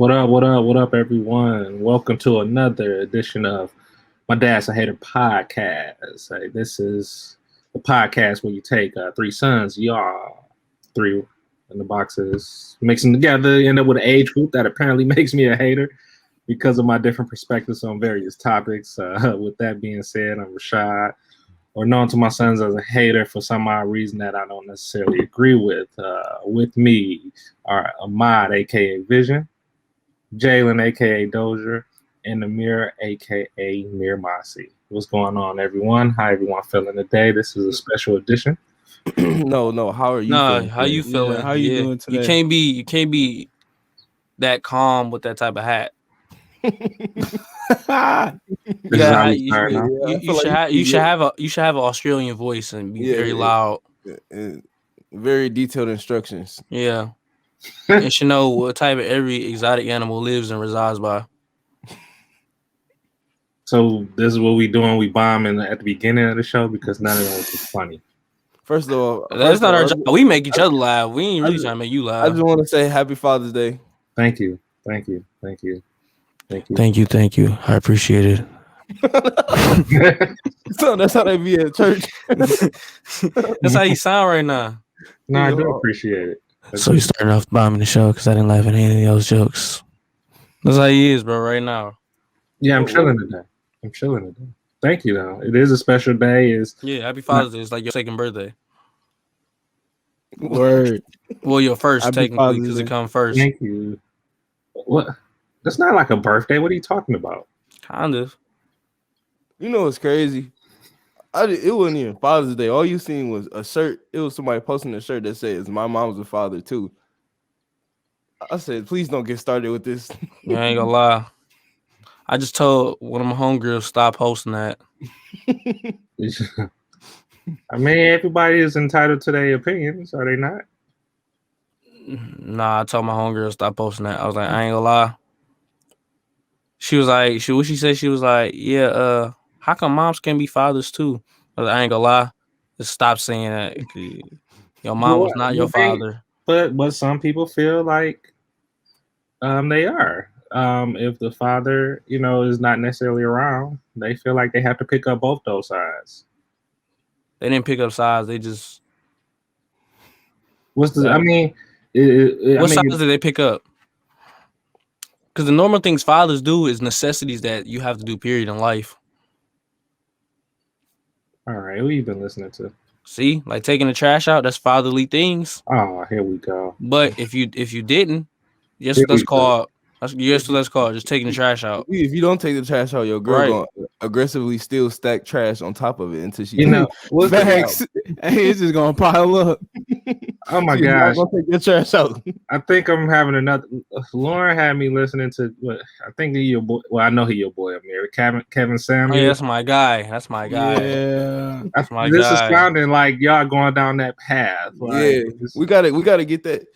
What up? What up? What up, everyone? Welcome to another edition of My Dad's a Hater podcast. This is the podcast where you take three sons, y'all, three in the boxes, mix them together, end up with an age group that apparently makes me a hater because of my different perspectives on various topics. With that being said, I'm Rashad, or known to my sons as a hater for some odd reason that I don't necessarily agree with. With me are Ahmad, aka Vision, Jalen, aka Dozier, and Amir, aka Mir Masi. What's going on, everyone? How everyone feeling today? This is a special edition. No. How are you? Nah, how you feeling? How you doing today? You can't be that calm with that type of hat. You should have an Australian voice and be very loud. Very detailed instructions. Yeah. And should know what type of every exotic animal lives and resides by. So this is what we doing. We bombing at the beginning of the show because none of that was funny. First of all, that's not our job. We make each other laugh. We ain't really trying to make you laugh. I just want to say Happy Father's Day. Thank you. I appreciate it. So that's how they be at church. That's how you sound right now. No, I do appreciate it. So you starting off bombing the show because I didn't laugh at any of those jokes. That's how he is, bro, right now. Yeah, I'm chilling today. Thank you, though. It is a special day. Happy Father's Day. It's like your second birthday. Word. Well, your first, Happy technically, because it comes first. Thank you. What? That's not like a birthday. What are you talking about? Kind of. You know what's crazy? It wasn't even Father's Day. All you seen was a shirt. It was somebody posting a shirt that says, "My mom's a father too." I said, please don't get started with this. I ain't gonna lie. I just told one of my homegirls stop posting that. I mean, everybody is entitled to their opinions, are they not? Nah, I told my homegirl stop posting that. I was like, I ain't gonna lie. She was like, what she said? She was like, yeah, how come moms can be fathers too? I was like, I ain't gonna lie. Just stop saying that. Your mom was not your father. But some people feel like they are. If the father, is not necessarily around, they feel like they have to pick up both those sides. They didn't pick up sides. They just. What sides did they pick up? Because the normal things fathers do is necessities that you have to do, period, in life. All right, who you been listening to? See, like taking the trash out, that's fatherly things. Oh, here we go. But if you didn't, that's called just taking the trash out. If you don't take the trash out, your girl gonna aggressively still stack trash on top of it until she facts. And it's just gonna pile up. Oh my gosh! Gonna take your trash out. I think I'm having another. Lauren had me listening to what I think he your boy. Well, I know he your boy, Amir. Kevin Samuel. Oh, yeah, that's my guy. Yeah, this is sounding like y'all going down that path. Like, we gotta get that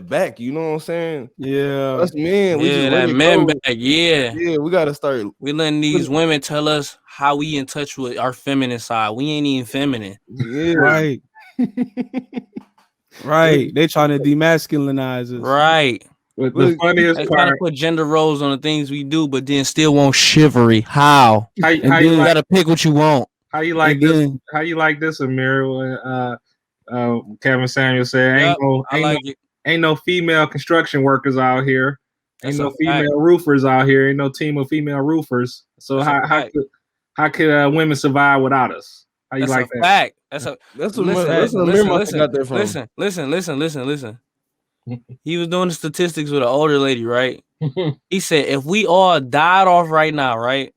back. You know what I'm saying? Yeah, us men. That men back. Yeah, we gotta start. We letting these women tell us how we in touch with our feminine side. We ain't even feminine. Yeah, right. Right, they trying to demasculinize us. Right. But the funniest they part, trying to put gender roles on the things we do, but then still want chivalry. How you gotta pick what you want. How you like this? How you like this, Amir? When Kevin Samuel said, "Ain't no female construction workers out here. Ain't no female roofers out here. Ain't no team of female roofers. So how could women survive without us?" How you like that? Fact. Listen. He was doing the statistics with an older lady, right? He said, if we all died off right now, right?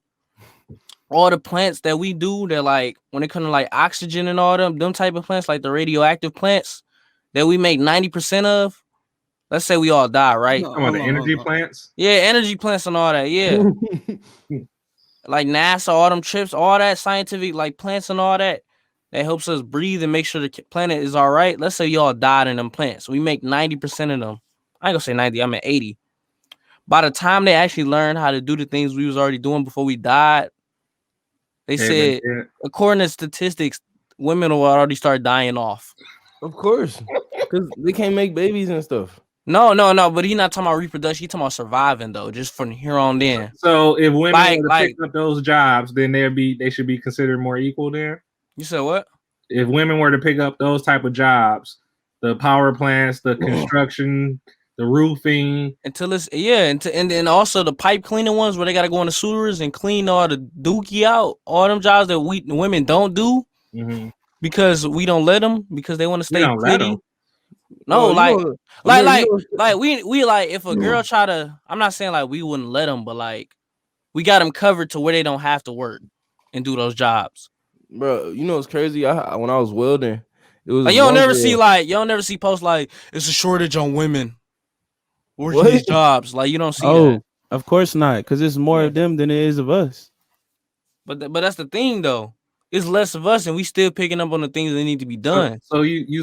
All the plants that we do, that like when it comes to like oxygen and all them type of plants, like the radioactive plants that we make 90% of. Let's say we all die, right? The energy plants? Yeah, energy plants and all that. Yeah. Like NASA, all them chips, all that scientific like plants and all that helps us breathe and make sure the planet is all right. Let's say y'all died in them plants. We make 90% of them. I ain't gonna say 90, I'm at 80. By the time they actually learn how to do the things we was already doing before we died, they said, according to statistics, women will already start dying off. Of course, because they can't make babies and stuff. No, but he not talking about reproduction. He talking about surviving though, just from here on in. So if women were to Like- pick up those jobs, then they should be considered more equal. Then, You said what? if women were to pick up those type of jobs, the power plants, the construction, the roofing, Until it's and then also the pipe cleaning ones where they gotta go in the sewers and clean all the dookie out, all them jobs that women don't do mhm. because we don't let them because they want to stay don't let pretty. 'em. No, Well, like we like if a girl try to, I'm not saying like we wouldn't let them, but like we got them covered to where they don't have to work and do those jobs. bro, you know what's crazy? When I was welding, it was Like you don't one never girl- see posts like it's a shortage on women working What? these jobs. Like you don't see Oh, that. of course not, because it's more of them than it is of us. But that's the thing though. It's less of us and we still picking up on the things that need to be done. So you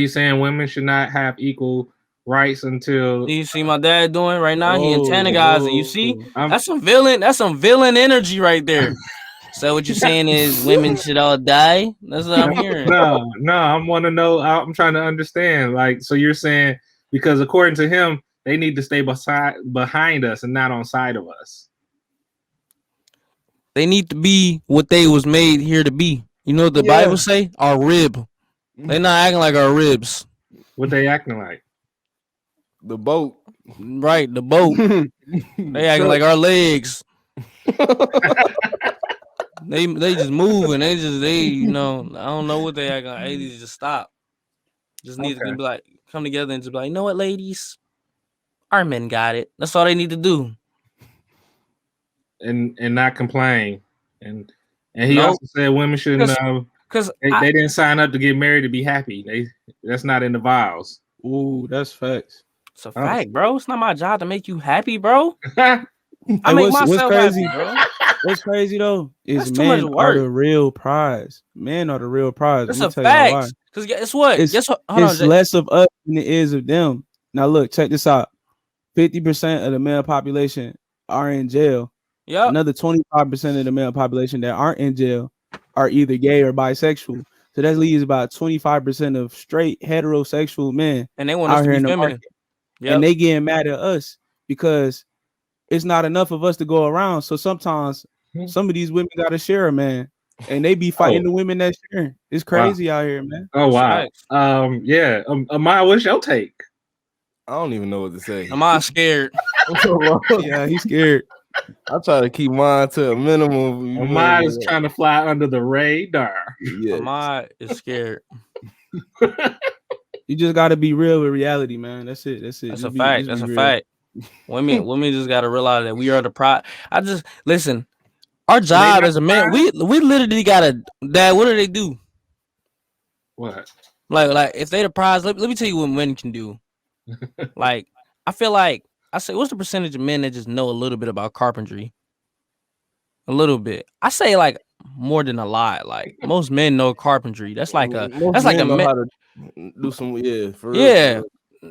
saying women should not have equal rights until You see my dad doing right now? He antagonizing. You see? I'm- That's some villain energy right there. So what you're saying is women should all die? That's what I'm hearing. No, I want to know. I'm trying to understand. Like, so you're saying because according to him, they need to stay behind us and not on side of us. They need to be what they was made here to be. You know what the Bible say? Our rib. They not acting like our ribs. What they acting like? the boat. Right, the boat. They acting like our legs. They just moving. They I don't know what they acting like. They need to just stop. Just need to be like come together and just be like, you know what, ladies? Our men got it. That's all they need to do. And not complain. And he Nope. also said women shouldn't. Because They didn't sign up to get married to be happy. That's not in the vows. Ooh, that's facts. it's a fact, bro. It's not my job to make you happy, bro. I And make what's myself crazy, happy, bro. What's crazy though is That's too much men are work. the real prize. Men are the real prize. That's Let a me tell you why. fact. Because guess what? It's- Guess what? Hold on, It's Jay. less of us than it is of them. Now look, check this out. 50% of the male population are in jail. Yep. Another 25% of the male population that aren't in jail are either gay or bisexual. So that leaves about 25% of straight heterosexual men And they want us out to here be in the feminine. market. Yep. And they getting mad at us because it's not enough of us to go around. So sometimes some of these women gotta share a man, and they be fighting the women that share. It's crazy out here, man. Oh wow. Facts. Yeah. Amaya, what's your take? I don't even know what to say. Am I scared? Yeah, he's scared. I try to keep mine to a minimum. Amaya is trying to fly under the radar. Yeah. Am I is scared? You just gotta be real with reality, man. That's it. That's it. That's Just a be- fact. just That's be a real. fact. Women just gotta realize that we are the pride. I just listen. Our job not as a man, we literally gotta. Dad, what do they do? What? Like if they the prize, let me tell you what men can do. Like I feel like I say, what's the percentage of men that just know a little bit about carpentry? A little bit. I say like more than a lot. Like most men know carpentry. That's like a Most man men know man- how to do some for real. Yeah.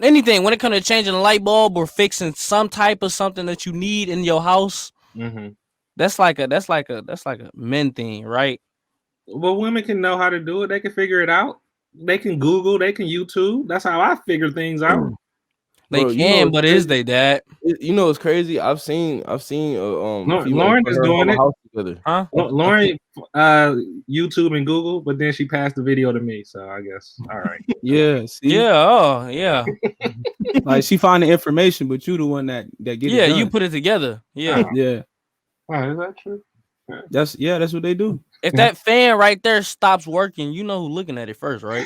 Anything when it comes to changing a light bulb or fixing some type of something that you need in your house, Mm-hmm. that's like a men thing, right? Well, women can know how to do it. They can figure it out. They can Google. They can YouTube. That's how I figure things out. They Bro, you can, know but what's is they that? You know what's crazy? I've seen Lauren is doing it. Together. Huh? Lauren, YouTube and Google, but then she passed the video to me. So I guess all right. Yeah, see? Yeah, oh yeah. Like she find the information, but you the one that get Yeah, it done. you put it together. Yeah. Yeah, Wow, is that true? that's what they do. If that fan right there stops working, you know who's looking at it first, right?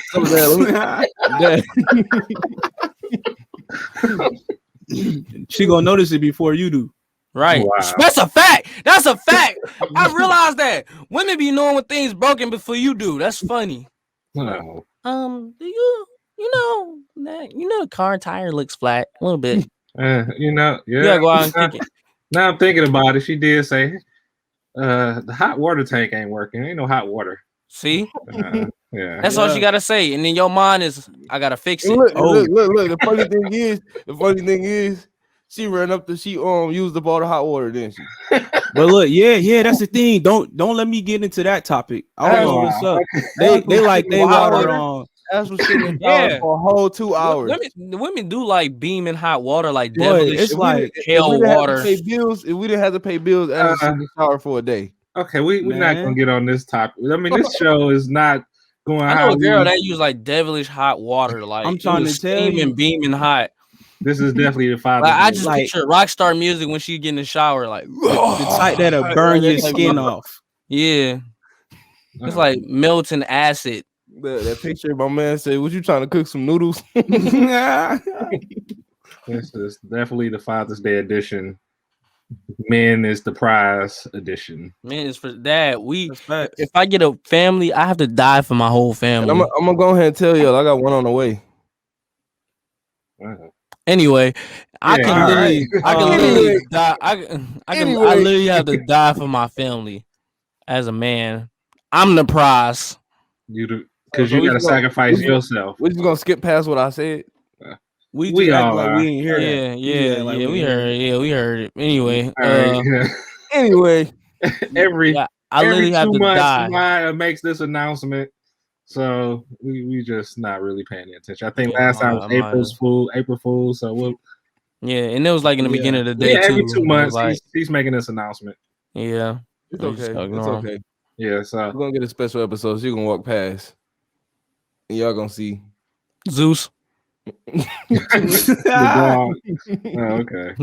She gonna notice it before you do. Right. Wow. That's a fact. That's a fact. I realized that women be knowing when things broken before you do. That's funny. No. Do you know the car tire looks flat a little bit. Yeah. You gotta go out and kick it. Now I'm thinking about it. She did say, the hot water tank ain't working. Ain't no hot water. See? Yeah. That's all she gotta say. And then your mind is, I gotta fix it. Look. The funny thing is, she ran up she used up all the hot water, didn't she? But look, yeah, that's the thing. Don't let me get into that topic. I don't know what's up. They like they water on Astral sit in the shower Yeah. for a whole 2 hours. The women do like beaming hot water, like Boy, devilish. it's like hell water. If we didn't have to pay bills, Astral sit in the shower for a day. Okay, we're not gonna Man. get on this topic. I mean, this show is not going. I how know a girl we- that use like devilish hot water. Like I'm trying to tell you. steaming, beaming hot. This is definitely the father. Like I just Like- picture rock star music when she get in the shower. Like the type that'll burn your skin off. yeah, it's like melting acid. That picture of my man said, "What you trying to cook some noodles?" This is definitely the Father's Day edition. Men is the prize edition. Man, it's for that. That's facts. If I get a family, I have to die for my whole And family. I'm gonna go ahead and tell y'all, I got one on the way. Wow. Anyway, I Yeah, can all literally, right. I can Anyway. literally die. I literally have to die for my family as a man. I'm the prize. You do because So you we gotta just gonna- sacrifice we just gonna- yourself. We're just gonna skip past what I said. We We just act all like are. we ain't hear that. Yeah, We just act like we ain't heard it. Yeah, we heard it. Anyway, All right, yeah. Anyway, every yeah, I every literally have 2 to months, die. somebody makes this announcement. So we just not really paying attention. I think Yeah, last time was April Fool's. So we'll Yeah, and it was like in the Yeah. beginning of the day yeah, every too. 2 It was months like, he's making this announcement. yeah, it's We just okay. ignore It's 'em. okay. Yeah, so We're gonna get a special episode. So you can walk past, and y'all gonna see. Zeus. the dog. Oh, okay.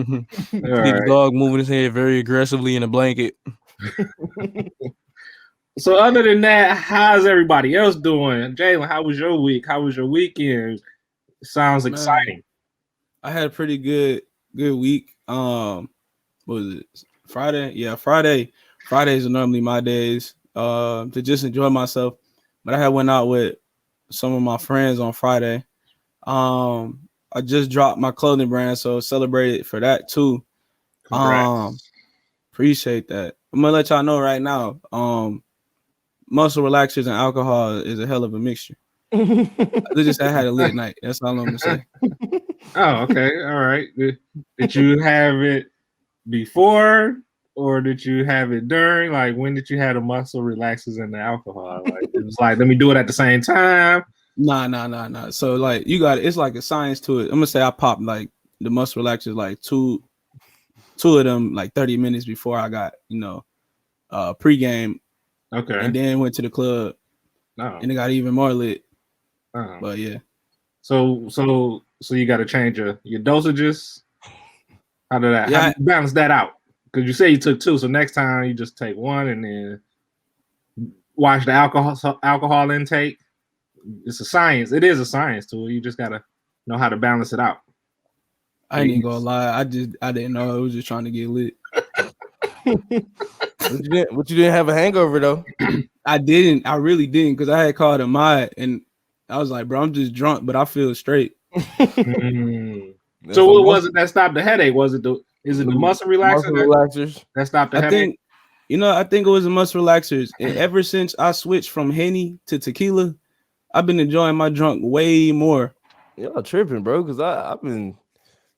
See All the right. dog moving his head very aggressively in a blanket. So other than that, how's everybody else doing? Jalen, how was your week? How was your weekend? Sounds Man. exciting. I had a pretty good week. What was it? Friday? Yeah, Friday. Fridays are normally my days to just enjoy myself. But I had went out with some of my friends on Friday. I just dropped my clothing brand, so celebrated for that too. Congrats. Appreciate that. I'm gonna let y'all know right now. Muscle relaxers and alcohol is a hell of a mixture. I just had a lit night. That's all I'm gonna say. Oh, okay. All right. Did you have it before or did you have it during? Like, when did you have the muscle relaxers and the alcohol? Like, it was like, let me do it at the same time. Nah. So like you got it's like a science to it. I'm gonna say I popped like the muscle relaxers like two of them like 30 minutes before I got pregame, Okay. and then went to the club No. and it got even more lit. Oh. But yeah, So you got to change your dosages. How did that? Yeah, how did you balance that out? Because you say you took 2, so next time you just take 1 and then watch the alcohol intake. It's a science. It is a science to it. You just gotta know how to balance it out. I ain't even gonna lie. I didn't know. I was just trying to get lit. But you didn't have a hangover though. I didn't. I really didn't because I had called a mod and I was like, bro, I'm just drunk, but I feel straight. Mm. So what was it that stopped the headache? Was it is it the muscle relaxer relaxers? that stopped the I headache? think, I think it was the muscle relaxers. And ever since I switched from Henny to tequila, I've been enjoying my drunk way more. Y'all tripping, bro? Because I've been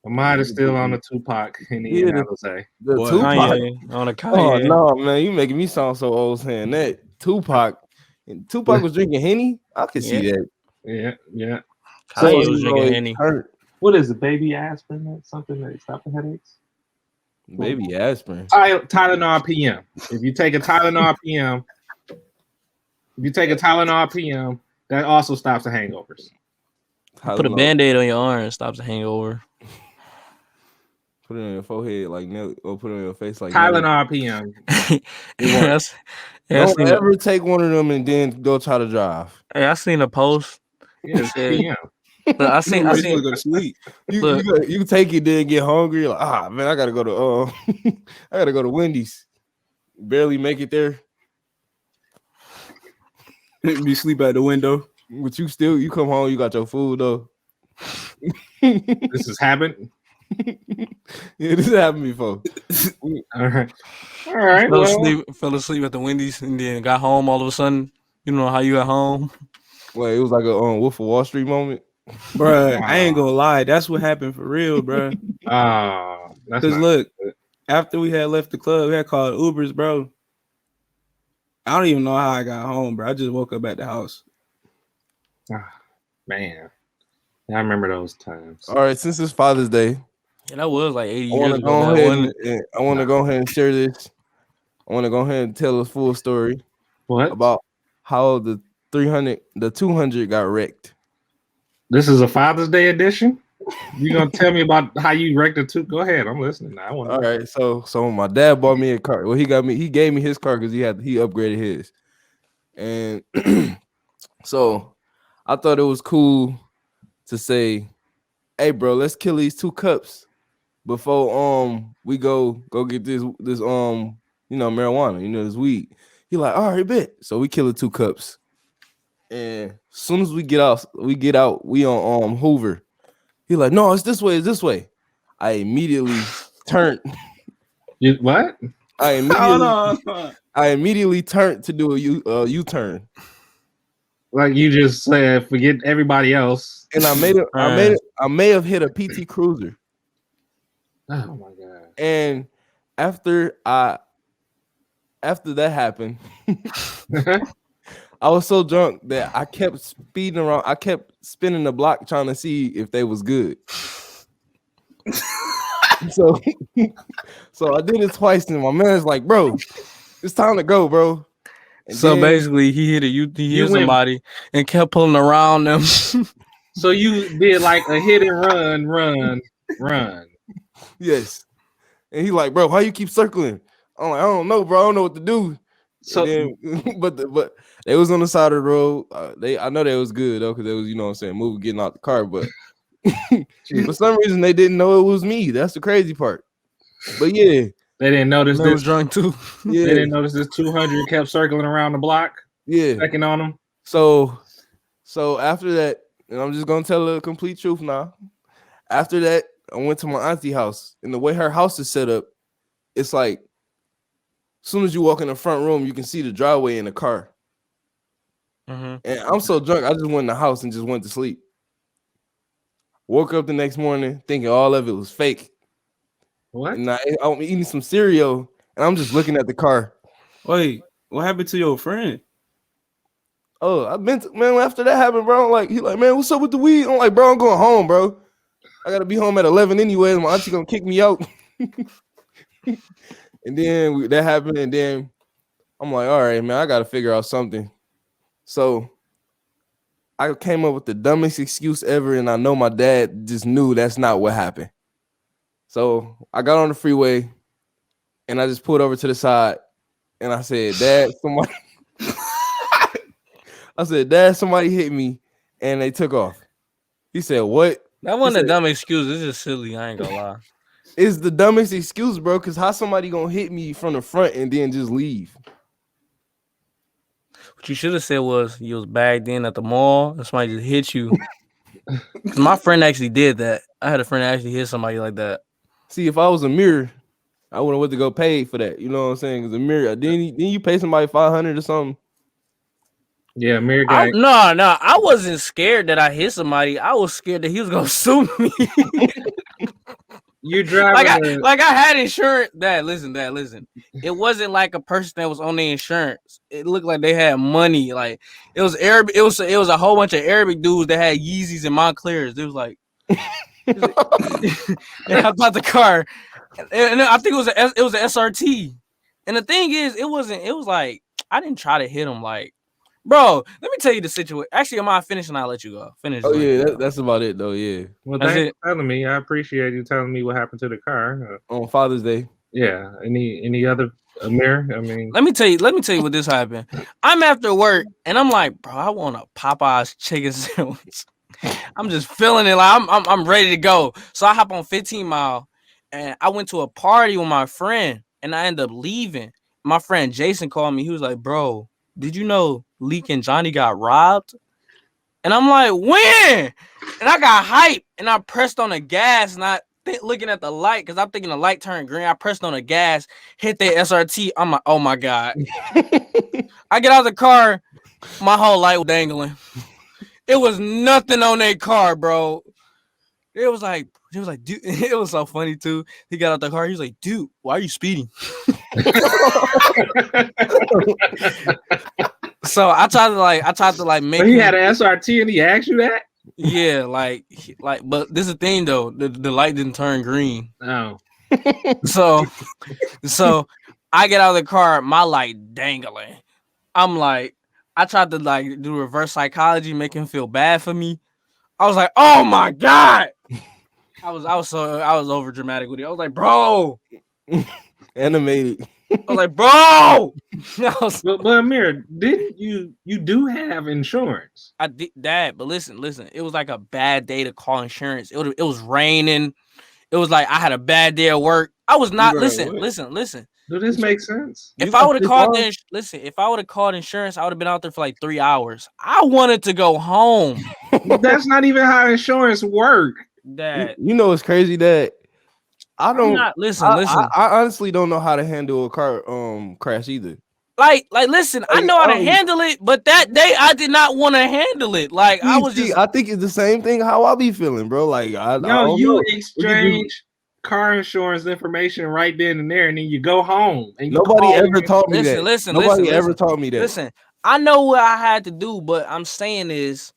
Mine is still on the Tupac and Yeah, the- Jose. the Boy, Tupac. Kanye, on a Oh Kanye. no, man, you making me sound so old saying that. Tupac was drinking Henny. I could see that. Yeah. Kanye was drinking Henny. Hurt. What is it? Baby aspirin? That's something that stops the headaches? Baby aspirin. Tylenol PM. If you take a Tylenol PM, that also stops the hangovers. Put a band-aid on your arm, stops the hangover. Put it on your forehead like nail, or put it on your face like Tylenol PM. Yes. Don't ever take one of them and then go try to drive. Hey, I seen a post. Yeah, it's Yeah. PM. Look, I seen. Go to sleep. Look. You take it, then get hungry. You're like, man, I gotta go to I gotta go to Wendy's. Barely make it there, Be sleep at the window. but you come home. You got your food though. This has happened. Yeah, this happened before. All right. Fell asleep at the Wendy's and then got home all of a sudden. You know how you got home? Well, it was like a Wolf of Wall Street moment. Bruh, I ain't gonna lie. That's what happened for real, bruh. That's Because not look, good. after we had left the club, we had called Ubers, bro. I don't even know how I got home, bro. I just woke up at the house. Man, I remember those times. All right, since it's Father's Day, And that was like 80 I want years to ago. go Now, ahead wasn't it? and I want to go ahead and share this. I want to go ahead and tell a full story What? about how the 200 got wrecked. This is a Father's Day edition? You gonna tell me about how you wrecked it too? Go ahead, I'm listening. I want. All right, so my dad bought me a car. Well, he gave me his car because he upgraded his, and so I thought it was cool to say, "Hey, bro, let's kill these 2 cups before we go get this marijuana, this weed." He like, "All right, bet." So we kill the 2 cups, and as soon as we get out, we on Hoover. He like, "No, it's this way, it's this way." I immediately turned. You what? I immediately turned to do a U-turn. Like you just said, forget everybody else. And I may have hit a PT Cruiser. Oh my god. And after that happened, I was so drunk that I kept speeding around. I kept spinning the block trying to see if they was good. So I did it twice, and my man's like, "Bro, it's time to go, bro." And So then- basically, he hit went- somebody and kept pulling around them. So you did like a hit and run. yes. And he like, "Bro, why you keep circling?" I'm like, "I don't know, bro. I don't know what to do." So And then, but they was on the side of the road. I know they was good though, because they was, moving, getting out the car. But for some reason they didn't know it was me. That's the crazy part. But yeah, they didn't notice Man this. was drunk too. yeah, They didn't notice this 200 kept circling around the block, yeah. checking on them. So after that, and I'm just gonna tell the complete truth now. After that, I went to my auntie house, and the way her house is set up, it's like, as soon as you walk in the front room, you can see the driveway in the car. Mm-hmm. And I'm so drunk, I just went in the house and just went to sleep. Woke up the next morning thinking all of it was fake. What? And I'm eating some cereal, and I'm just looking at the car. Wait, what happened to your friend? Oh, man, after that happened, bro, he like, "Man, what's up with the weed?" I'm like, "Bro, I'm going home, bro. I gotta be home at 11 anyway, and my auntie gonna kick me out." And then that happened, and then I'm like, "All right, man, I gotta figure out something." So I came up with the dumbest excuse ever, and I know my dad just knew that's not what happened. So I got on the freeway, and I just pulled over to the side, and I said, "Dad, somebody." I said, "Dad, somebody hit me," and they took off. He said, "What?" That wasn't a said- dumb excuse. It's just silly. I ain't gonna lie. It's the dumbest excuse, bro, because how somebody gonna hit me from the front and then just leave? What you should have said was you was bagged in at the mall and somebody just hit you. 'Cause my friend actually did that. I had a friend that actually hit somebody like that. See, if I was a mirror, I wouldn't went to go pay for that. You know what I'm saying? Because a mirror, didn't you pay somebody $500 or something? Yeah, Mirror guy. No, I wasn't scared that I hit somebody. I was scared that he was gonna sue me. You driving? like I had insurance. Dad, listen. It wasn't like a person that was on the insurance. It looked like they had money. Like it was Arabic. It was a whole bunch of Arabic dudes that had Yeezys and Montclairs. It was like, and I bought the car, and I think it was an SRT. And the thing is, it was like I didn't try to hit him. Like, bro, let me tell you the situation. Actually, am I finished and I'll let you go. Finish. Oh yeah, that's about it though. Yeah, Well, That's thanks it. for telling me. I appreciate you telling me what happened to the car. on Father's Day. Yeah. Any other Mirror? I mean, Let me tell you what this happened. I'm after work and I'm like, bro, I want a Popeyes chicken sandwich. I'm just feeling it like I'm ready to go. So I hop on 15 Mile and I went to a party with my friend and I ended up leaving. My friend Jason called me. He was like, bro, did you know Leak and Johnny got robbed? And I'm like, when? And I got hype and I pressed on the gas and I looking at the light because I'm thinking the light turned green. I pressed on the gas, hit the SRT. I'm like, oh my God. I get out of the car, my whole light was dangling. It was nothing on that car, bro. It was like, dude, it was so funny too. He got out the car. He was like, dude, why are you speeding? So I tried to make but he had an SRT and he asked you that? Yeah, but this is the thing though. The light didn't turn green. Oh, So I get out of the car, my light dangling. I'm like, I tried to like do reverse psychology, make him feel bad for me. I was like, oh my God. I was over dramatic with it. I was like, bro. Animated. I was like, bro. but Amir, didn't you do have insurance? I did that, but listen. It was like a bad day to call insurance. It was raining. It was like I had a bad day at work. I was not. Bro, Listen. Does this make sense? If I would have called insurance, I would have been out there for like 3 hours. I wanted to go home. That's not even how insurance work. That You know, it's crazy that I don't listen. I honestly don't know how to handle a car crash either. Like, listen, I know how to handle it, but that day I did not want to handle it. Like, I was just. I think it's the same thing how I be feeling, bro. Like, I No, don't you know. exchange car insurance information right then and there, and then you go home. And you Nobody call ever them. taught me that. Listen, Nobody ever taught me that. Listen, I know what I had to do, but I'm saying is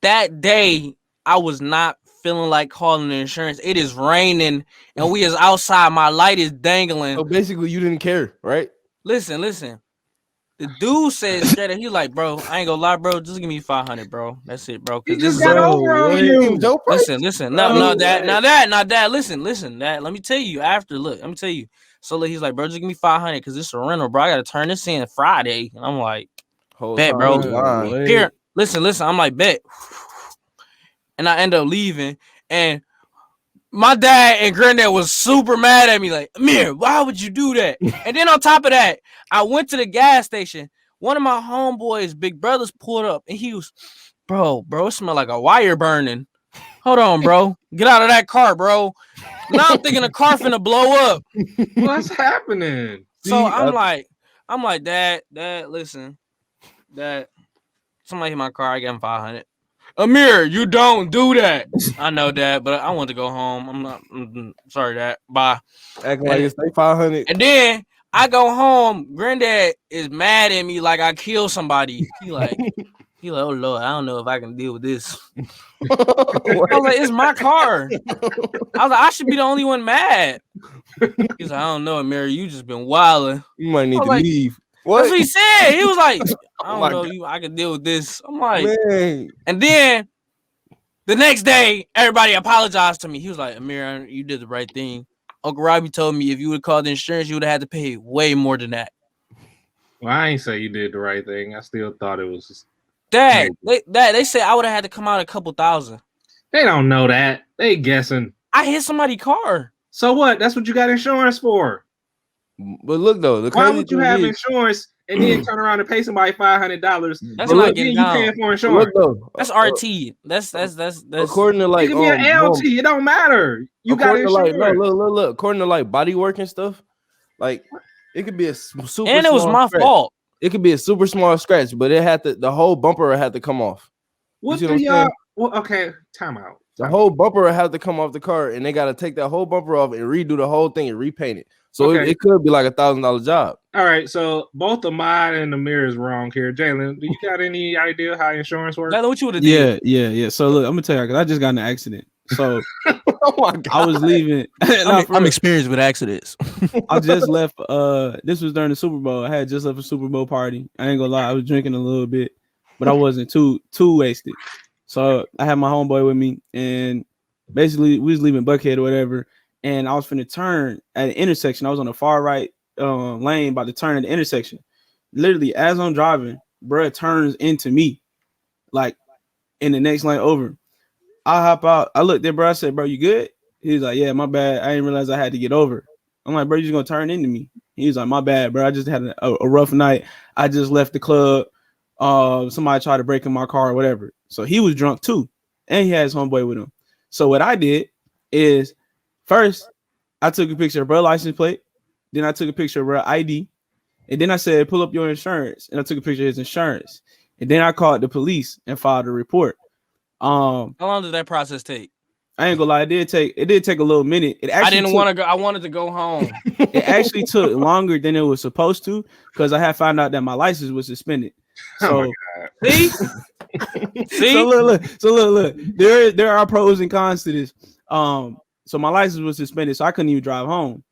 that day I was not feeling like calling the insurance. It is raining and we is outside. My light is dangling. So basically, you didn't care, right? Listen. The dude said straight up, he like, bro, I ain't gonna lie, bro. Just give me 500, bro. That's it, bro. He Cause just this got is over on you. listen. No, that. Listen. That. Let me tell you. After, look, let me tell you. So look, he's like, bro, just give me 500 because this is a rental, bro. I gotta turn this in Friday, and I'm like, bet, bro. Here, listen. I'm like, bet, and I end up leaving, and my dad and granddad was super mad at me, like, Amir, why would you do that? And then on top of that, I went to the gas station. One of my homeboys, big brothers, pulled up, and he was, bro, it smelled like a wire burning. Hold on, bro. Get out of that car, bro. Now I'm thinking the car finna blow up. What's happening? So I'm like, Dad, listen, Dad, somebody hit my car. I gave him 500. Amir, you don't do that. I know, Dad, but I want to go home. I'm sorry, Dad. Bye. Acting like it's 500. And then I go home. Granddad is mad at me like I killed somebody. He like, oh Lord, I don't know if I can deal with this. I was like, it's my car. I was like, I should be the only one mad. He's like, I don't know, Amir. You just been wilding. You might need to like, leave. That's what he said. He was like, I don't know, I can deal with this. I'm like, man. And then the next day, everybody apologized to me. He was like, Amir, you did the right thing. Uncle Robbie told me if you would have called the insurance, you would have had to pay way more than that. Well, I ain't say you did the right thing. I still thought it was. Dad, they said I would have had to come out a couple thousand. They don't know that. They guessing. I hit somebody's car. So what? That's what you got insurance for. But look though, why would you have insurance and then turn around and pay somebody $500? That's not getting you paying for insurance. Though, that's RT. That's according to like it could be an LT. It don't matter. You got insurance. Like, look. According to like body work and stuff, like it could be a super. And it was my fault. It could be a super small scratch, but the whole bumper had to come off. What do y'all? Well, okay, time out. The whole bumper had to come off the car, and they got to take that whole bumper off and redo the whole thing and repaint it. So it could be like $1,000 job. All right, so both Ahmad and Amir is wrong here. Jalen, do you got any idea how insurance works? What you would have did? Yeah. So look, I'm gonna tell you, because I just got in an accident. So oh my God. I was leaving. I'm experienced with accidents. I just left. This was during the Super Bowl. I had just left a Super Bowl party. I ain't gonna lie, I was drinking a little bit, but I wasn't too wasted. So I had my homeboy with me, and basically we was leaving Buckhead or whatever. And I was finna turn at an intersection. I was on the far right lane, about to turn at the intersection. Literally, as I'm driving, bruh turns into me, like in the next lane over. I hop out. I looked there, bro. I said, bro, you good? He's like, yeah, my bad. I didn't realize I had to get over. I'm like, bro, you just gonna turn into me? He's like, my bad, bro. I just had a rough night. I just left the club. Somebody tried to break in my car or whatever. So he was drunk too. And he had his homeboy with him. So what I did is, first, I took a picture of bro license plate. Then I took a picture of bro ID. And then I said, pull up your insurance. And I took a picture of his insurance. And then I called the police and filed a report. How long did that process take? I ain't gonna lie, it did take a little minute. I didn't want to go. I wanted to go home. It actually took longer than it was supposed to, because I had found out that my license was suspended. Oh So, my See? See? so look. There are pros and cons to this. So my license was suspended, so I couldn't even drive home.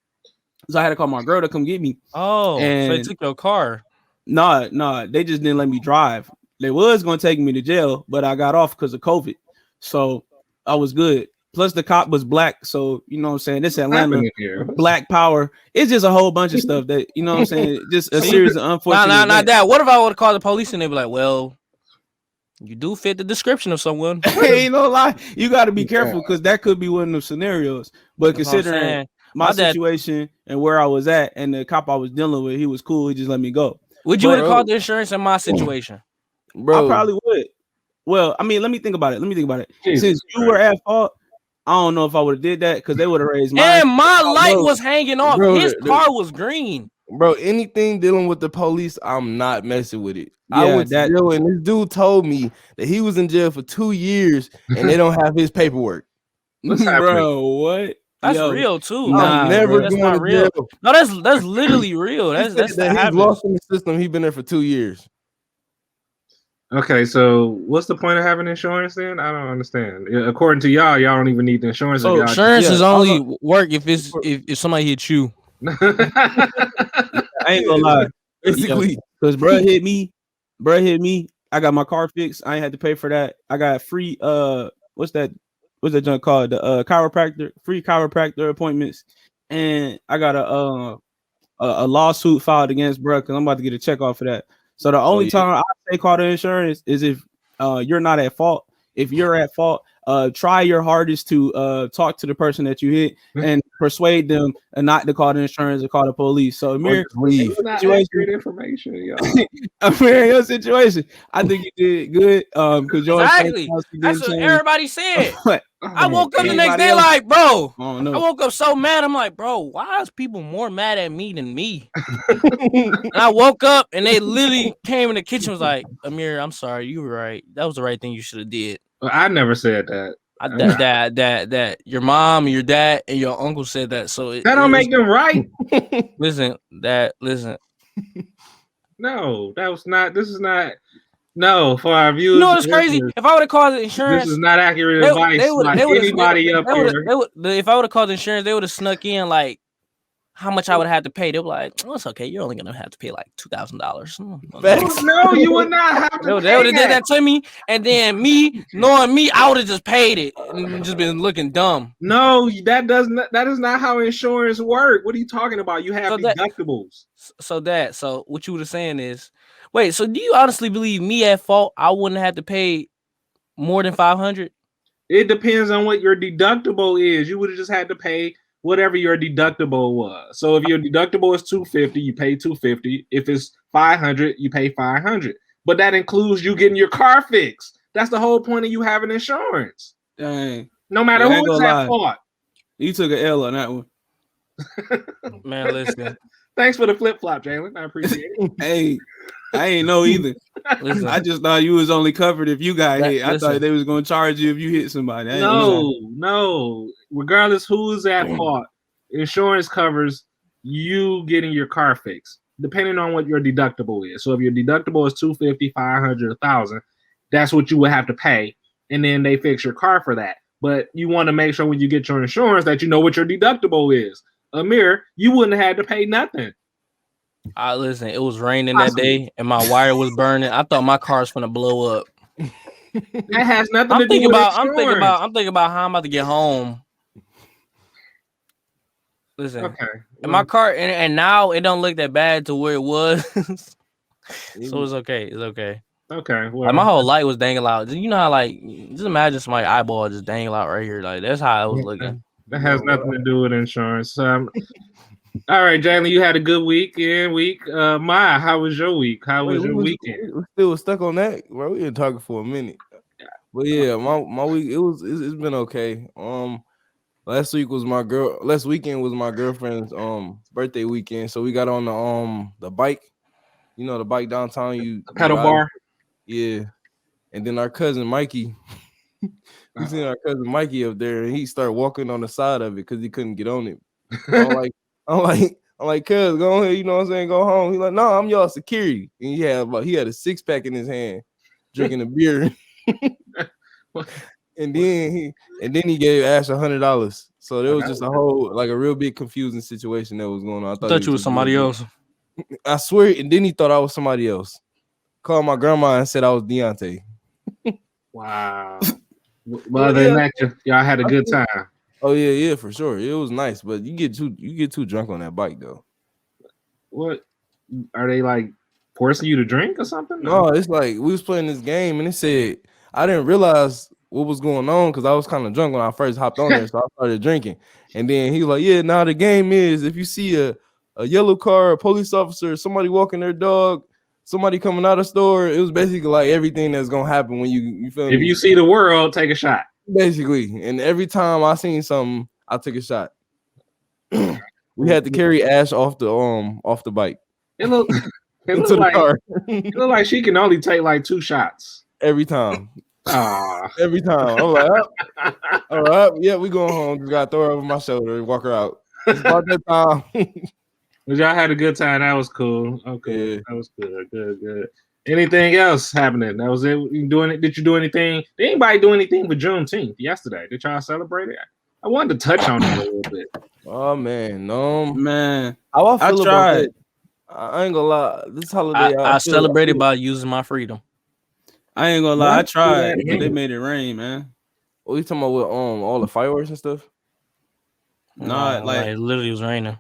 So I had to call my girl to come get me. Oh, so they And took your car. nah, they just didn't let me drive. They was gonna take me to jail, but I got off because of COVID. So I was good. Plus the cop was black. So you know what I'm saying? This What's Atlanta happening here? black power. It's just a whole bunch of stuff that you know what I'm saying. Just a See? series of unfortunate. Not events. that. What if I would have called the police and they be like, well, you do fit the description of someone. Ain't no lie. You got to be careful because that could be one of the scenarios. But That's what I'm considering saying. my My dad- situation and where I was at and the cop I was dealing with, he was cool. He just let me go. Would you But- have called the insurance in my situation? Bro, I probably would. Well, I mean, let me think about it. Jesus Since you Christ. were at fault, I don't know if I would have did that because they would have raised mine. And my light bro. was hanging off. Bro, His the- car was green. bro, anything dealing with the police, I'm not messing with it. I Yeah, went to that- jail and this dude told me that he was in jail for 2 years and they don't have his paperwork. What's happening? Bro, what? That's Yo, real too. Nah, I'm never that's going not to real. jail. No, that's literally real. He That's said that that he's happens. lost in the system. He's been there for 2 years. Okay, so what's the point of having insurance then? I don't understand. According to y'all don't even need the insurance. So if y'all Insurance Yeah, is only work if it's if somebody hits you. I ain't gonna lie. Basically, Because bro hit me. I got my car fixed. I ain't had to pay for that. I got free what's that junk called? The chiropractor, free chiropractor appointments. And I got a lawsuit filed against bro because I'm about to get a check off of that. So the only yeah. time I say call the insurance is if you're not at fault. If you're at fault, try your hardest to talk to the person that you hit and persuade them not to call the insurance or call the police. So Amir, leave. It's not Situation. accurate information, y'all. Amir, in your situation, I think you did good. Because your Exactly. That's what everybody said. I woke up the next Anybody day else? like, bro. Oh I no. woke up so mad. I'm like, bro, why is people more mad at me than me? And I woke up and they literally came in the kitchen was like, Amir, I'm sorry, you were right. That was the right thing you should have did. Well, I never said that. That your mom, your dad, and your uncle said that. So That don't make them right. listen. No, that was not. This is not. No, for our viewers. You know what's and crazy? listeners, If I would have called the insurance, this is not accurate they- advice. they would- by they would've- anybody up here. if I would have called the insurance, they would have snuck in like how much I would have to pay. They were like, oh, it's okay. You're only gonna have to pay like $2,000. Facts. No, you would not have to. They would pay have did that to me, and then me knowing me, I would have just paid it and just been looking dumb. No, that does not. That is not how insurance work. What are you talking about? You have So that- deductibles. So what you were saying is, wait. So do you honestly believe me at fault? I wouldn't have to pay more than $500. It depends on what your deductible is. You would have just had to pay whatever your deductible was. So if your deductible is $250, you pay $250. If it's $500, you pay $500. But that includes you getting your car fixed. That's the whole point of you having insurance. Dang. No matter Yeah, I ain't who's gonna at lie. fault. You took an L on that one. Man, listen, Thanks for the flip flop, Jalen. I appreciate it. Hey, I ain't know either. listen. I just thought you was only covered if you got hit. I Listen. thought they was gonna charge you if you hit somebody. I ain't know. No. Regardless who's at fault, insurance covers you getting your car fixed, depending on what your deductible is. So if your deductible is $250, $500, $1,000, that's what you would have to pay, and then they fix your car for that. But you want to make sure when you get your insurance that you know what your deductible is. Amir, you wouldn't have had to pay nothing. Listen, it was raining that day and my wire was burning. I thought my car was gonna blow up. That has nothing I'm to do thinking with about insurance. I'm thinking about how I'm about to get home. Listen, Okay. and my car and now it don't look that bad to where it was. So it's okay. It's okay. Okay. Well, Like my whole light was dangling out. You know how like just imagine somebody's eyeball just dangle out right here. Like that's how I was looking. that has nothing to do with insurance. All right, Jalen, you had a good weekend. Maya, how was your week? How was your weekend? We still stuck on that, bro. We been talking for a minute. But yeah, my week it's been okay. Last weekend was my girlfriend's birthday weekend. So we got on the bike. You know the bike downtown, you Pedal ride. bar. Yeah. And then our cousin Mikey, we seen our cousin Mikey up there and he started walking on the side of it because he couldn't get on it. I'm like, I'm like, cuz, go ahead, you know what I'm saying? Go home. He's like, no, I'm y'all security. And he had a 6-pack in his hand, drinking a beer. and then he gave Ash $100. So there was just a whole like a real big confusing situation that was going on. I thought you was somebody else. I swear, and then he thought I was somebody else. Called my grandma and said I was Deontay. Wow. Well, other than that, y'all had a good time. Oh yeah, for sure. It was nice, but you get too drunk on that bike though. What are they like forcing you to drink or something? No, it's like we was playing this game and it said I didn't realize what was going on because I was kind of drunk when I first hopped on there, so I started drinking. And then he was like, "Yeah, now the game is if you see a yellow car, a police officer, somebody walking their dog, somebody coming out of the store." It was basically like everything that's gonna happen when you feel if me? you see the world, take a shot. Basically, and every time I seen something, I took a shot. We had to carry Ash off the bike. It looked into the like car. It looked like she can only take like 2 shots Every time. Ah, Every time. I'm like, all right, yeah, we going home. Just gotta throw her over my shoulder and walk her out. It's about that time. but y'all had a good time. That was cool. Okay, Yeah. that was good. Anything else happening? That was it. You doing it? Did you do anything? Did anybody do anything for Juneteenth yesterday? Did y'all celebrate it? I wanted to touch on it a little bit. Oh man, Man, how I feel about tried. that? I ain't gonna lie. This holiday, I celebrated by using my freedom. I ain't gonna lie. I What? tried, but they made it rain, man. What you talking about with all the fireworks and stuff? Nah, like it literally was raining.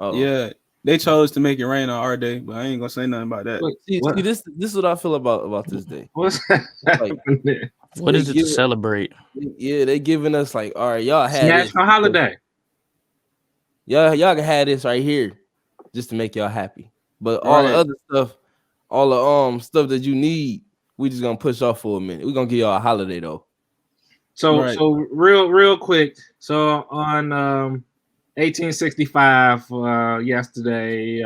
Oh yeah, they chose to make it rain on our day, but I ain't gonna say nothing about that. Look, See, what? this is what I feel about this day. What's Like, happening? What They is it to give it- celebrate? Yeah, they giving us like, all right, y'all had this. National holiday. Y'all can have this right here just to make y'all happy. But all the Right. other stuff, all the stuff that you need, we just gonna push off for a minute. We're gonna give y'all a holiday though. So Right. so real quick. So on 1865, yesterday,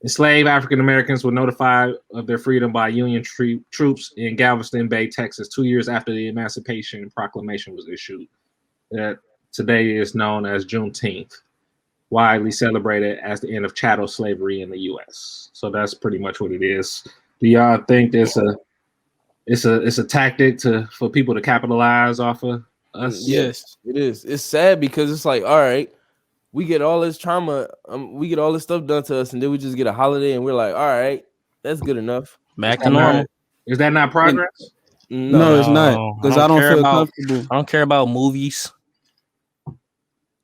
enslaved African Americans were notified of their freedom by Union troops in Galveston Bay, Texas, 2 years after the Emancipation Proclamation was issued. That today is known as Juneteenth, widely celebrated as the end of chattel slavery in the U.S. So that's pretty much what it is. Do y'all think it's a tactic for people to capitalize off of us? Yes. It is. It's sad because it's like, all right, we get all this trauma, we get all this stuff done to us, and then we just get a holiday, and we're like, all right, that's good enough. Back Is to that normal. not- Is that not progress? No, it's not No, because I I don't don't care feel about- comfortable. I don't care about movies.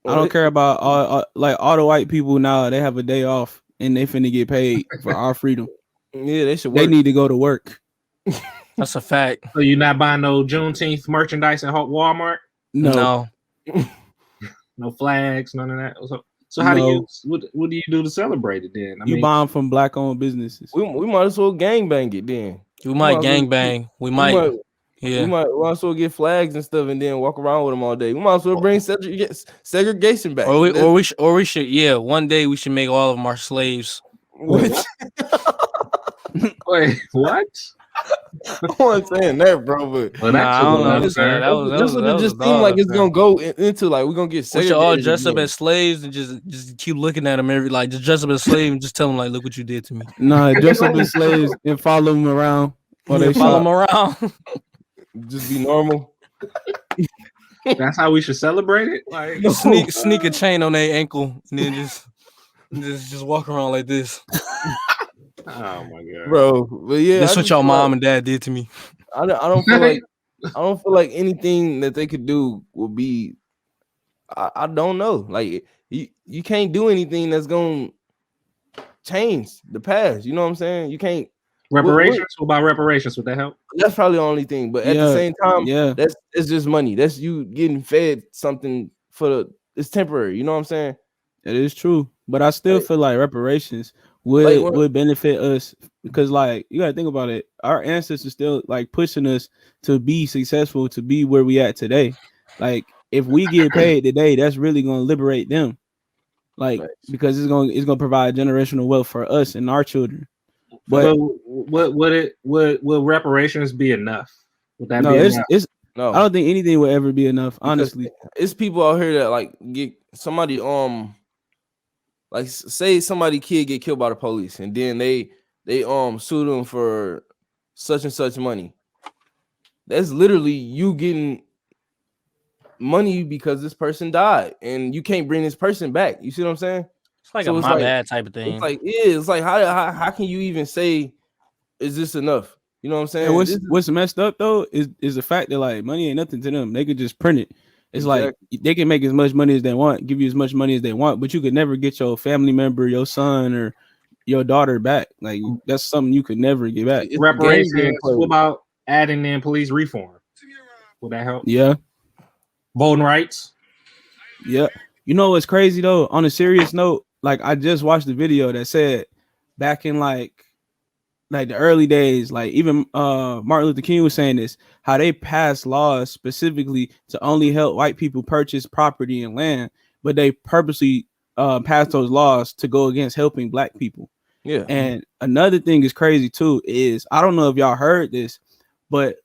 I don't care about all the white people now. They have a day off and they finna get paid for our freedom. Yeah, they should work. They need to go to work. That's a fact. So you're not buying no Juneteenth merchandise at Walmart? No, No flags, none of that. So how do No. you what do you do to celebrate it then? I you mean, buy them from black-owned businesses. we might as well gangbang it then. We might Come on, gangbang. We We might. might, Yeah. we might as well get flags and stuff and then walk around with them all day. We might as well bring segregation back. Or we should. Yeah. One day we should make all of them our slaves. What? wait, what? I wasn't saying that, bro. But Well, Nah, I don't know. that's Man, that was this would that just was seem like dog. it's gonna go into like we're gonna get We should all segregated dress up again. as slaves and just keep looking at them just dress up as a slave and just tell them like, look what you did to me. Nah, dress up as slaves and follow them around while Yeah, they follow shop. them around. Just be normal. That's how we should celebrate it. Like, sneak a chain on their ankle and then just walk around like this. oh my god, Bro, but yeah, That's I what just your feel mom like- and dad did to me. I don't feel like anything that they could do will be. I don't know. Like you can't do anything that's gonna change the past. You know what I'm saying? You can't. reparations. What about reparations? Would that help? That's probably the only thing. But at the Yeah, same time, yeah. it's just money. That's you getting fed something it's temporary. You know what I'm saying? It is true, but I still Like- feel like reparations would Like, what- would benefit us because, like, you gotta think about it. Our ancestors still like pushing us to be successful, to be where we at today. Like, if we get paid today, that's really gonna liberate them. Like, Right. because it's gonna provide generational wealth for us and our children. But But would reparations be enough? Would that no, be it's enough? it's. No, I don't think anything will ever be enough. Honestly, it's people out here that like get somebody like say somebody kid get killed by the police, and then they sue them for such and such money. That's literally you getting money because this person died, and you can't bring this person back. You see what I'm saying? It's like So a it's my like- bad type of thing. It's like how can you even say is this enough? You know what I'm saying? And what's messed up though is the fact that like money ain't nothing to them. They could just print it. It's like they can make as much money as they want, give you as much money as they want, but you could never get your family member, your son, or your daughter back. Like that's something you could never get back. It's Reparations. the game being played. What about adding in police reform? Would that help? Yeah. Voting rights. Yeah. You know what's crazy though? On a serious note, like I just watched the video that said back in like the early days, like even Martin Luther King was saying this, how they passed laws specifically to only help white people purchase property and land, but they purposely passed those laws to go against helping black people. Yeah. And another thing is crazy too is I don't know if y'all heard this, but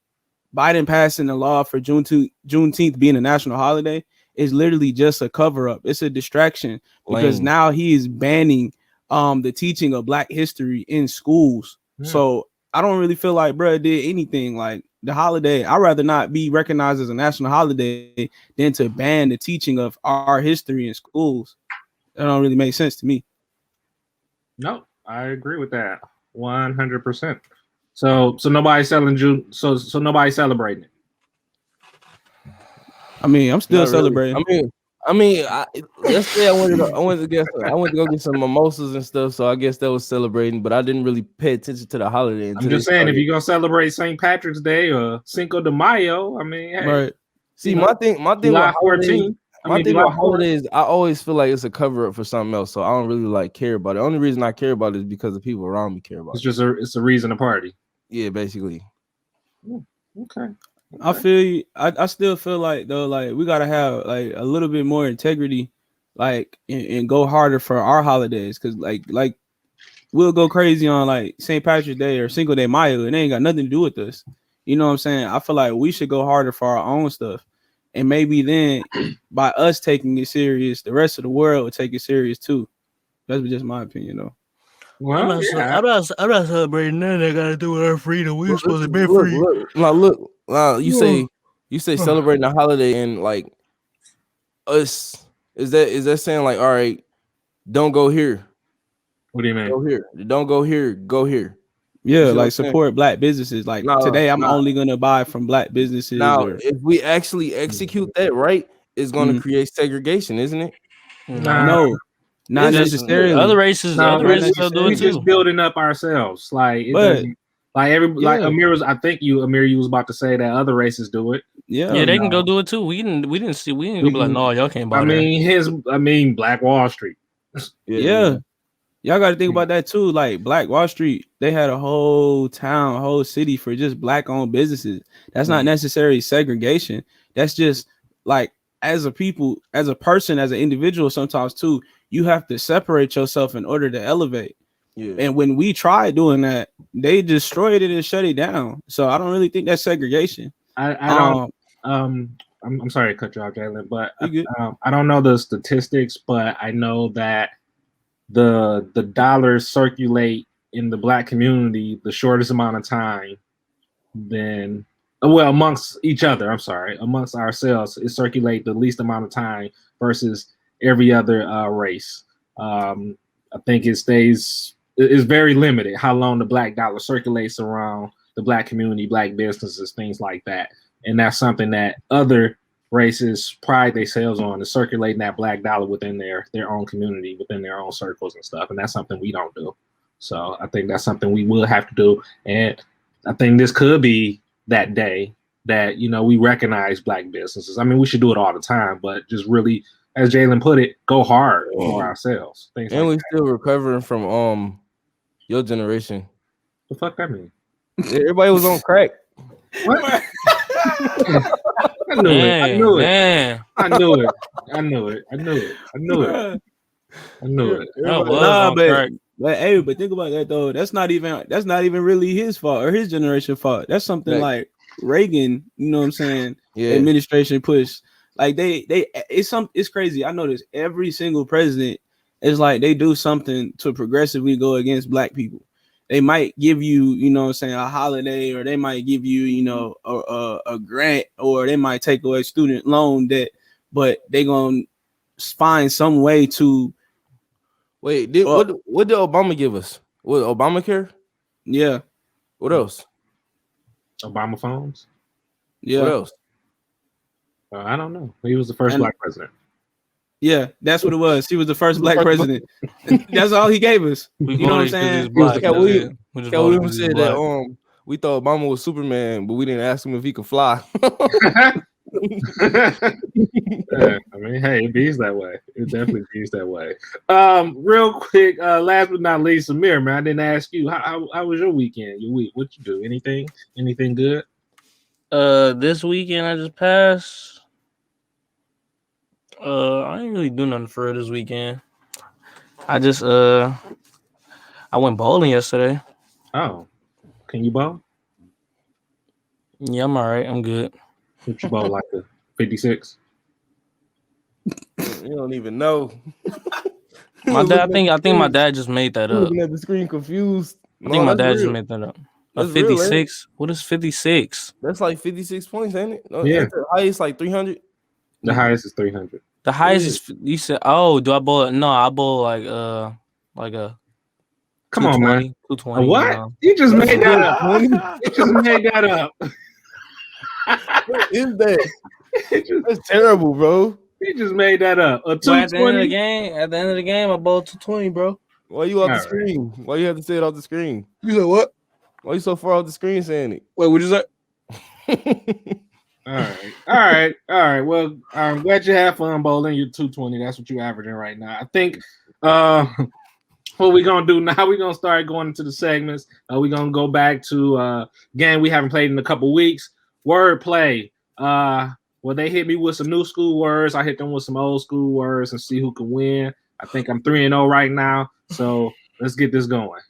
Biden passing the law for Juneteenth being a national holiday is literally just a cover up. It's a distraction because Lame. now he is banning the teaching of Black history in schools. So I don't really feel like bruh did anything like the holiday. I'd rather not be recognized as a national holiday than to ban the teaching of our history in schools. That don't really make sense to me. No, I agree with that 100%. So nobody's selling June. So nobody's celebrating it. I mean, I'm still Not really. celebrating. Let's say I went to go get some mimosas and stuff, so I guess that was celebrating, but I didn't really pay attention to the holiday. I'm just saying, if you're gonna celebrate St. Patrick's Day or Cinco de Mayo, I mean, hey, Right. See, my thing July with 14th. July holidays, I always feel like it's a cover up for something else, so I don't really like care about it. The only reason I care about it is because the people around me care about It's it. just it's a reason to party. Yeah, basically. Okay. I feel you. I still feel like though, like we gotta have like a little bit more integrity, like and go harder for our holidays, because like we'll go crazy on like St. Patrick's Day or Cinco de Mayo, and they ain't got nothing to do with us. You know what I'm saying? I feel like we should go harder for our own stuff, and maybe then by us taking it serious, the rest of the world will take it serious too. That's just my opinion, though. Well, I'm not celebrating nothing that got to do with our freedom. We're supposed to be free. Look, you say celebrating a holiday and like us is that saying like, all right, don't go here, what do you mean? go here, don't go here, go here. Yeah, see what I'm like saying? support Black businesses. Like today, I'm only gonna buy from Black businesses. Now, or, if we actually execute that right, it's going to create segregation, isn't it? no, not It's just- necessarily. Other races, No, other races will do we it just too. building up ourselves. Like, it But- doesn't- like like Yeah. Amir was. I think you was about to say that other races do it. Yeah, Yeah, they can go do it too. We didn't go be like, no, y'all can't buy I mean, Black Wall Street. Yeah. Y'all got to think about that too. Like Black Wall Street, they had a whole town, whole city for just Black-owned businesses. That's not necessarily segregation. That's just like as a people, as a person, as an individual, sometimes too, you have to separate yourself in order to elevate. Yeah. And when we tried doing that, they destroyed it and shut it down. So I don't really think that's segregation. I don't. I'm sorry to cut you off, Jalen, but You good. I don't know the statistics, but I know that the dollars circulate in the Black community the shortest amount of time than amongst each other. I'm sorry, amongst ourselves, it circulate the least amount of time versus every other race. I think it's very limited how long the Black dollar circulates around the Black community, Black businesses, things like that. And that's something that other races pride themselves on, is circulating that Black dollar within their own community, within their own circles and stuff. And that's something we don't do. So I think that's something we will have to do. And I think this could be that day that, we recognize Black businesses. I mean, we should do it all the time, but just really, as Jalen put it, go hard for ourselves. Things And like we that. still recovering from your generation. The fuck that mean? Everybody was on crack. What? I knew it. I knew it. Man. I knew it. I knew it. I knew it. I knew it. I knew it. That was Nah, on but crack. but think about that though. That's not even really his fault or his generation fault. That's something Right. like Reagan, you know what I'm saying? Yeah. Administration push. Like it's crazy. I notice every single president it's like they do something to progressively go against black people. They might give you, you know what I'm saying, a holiday, or they might give you, you know, a grant, or they might take away student loan debt, but they gonna find some way to Wait, what did Obama give us? What, Obamacare? yeah. What else? Obama phones? Yeah. What else? I don't know. He was the first And- black president. Yeah, that's what it was. He was the first black president. That's all he gave us. We You know what I'm voted 'cause he's saying? black. Yeah, that's we- it. We just Yeah, we voted even 'cause he's said that black. we thought Obama was Superman, but we didn't ask him if he could fly. Yeah, I mean, hey, it bees that way. It definitely bees that way. Real quick, last but not least, Amir, man, I didn't ask you how was your weekend? Your week? What you do? Anything good? This weekend I just passed. I didn't really do nothing for it this weekend. I just I went bowling yesterday. Oh, can you bowl? Yeah, I'm all right. I'm good. What you bowl like a 56? You don't even know. My dad, I think my dad just made that up. Looking at the screen confused. I think my dad just real. made that up. A That's real, ain't it? 56. What is 56? That's like 56 points, ain't it? No, Yeah. ain't the highest like 300. The highest is 300. The highest is you said. Oh, do I bowl? No, I bowl like a Come on, man. 220. What? You just That's made that good, up. Tony. You just made that up. What is that? You just- That's terrible, bro. you just made that up. A Well, at the end of the 220. game, I bowled 220, bro. Why you off the All right. screen? Why you have to say it off the screen? You said what? Why you so far off the screen saying Wait, what you say? it? All right. Well, I'm glad you had fun bowling. You're 220. That's what you're averaging right now. I think what we're gonna do now, we're gonna start going into the segments. We're gonna go back to game we haven't played in a couple weeks. Wordplay. Well, they hit me with some new school words. I hit them with some old school words and see who can win. I think I'm 3-0 right now. So let's get this going.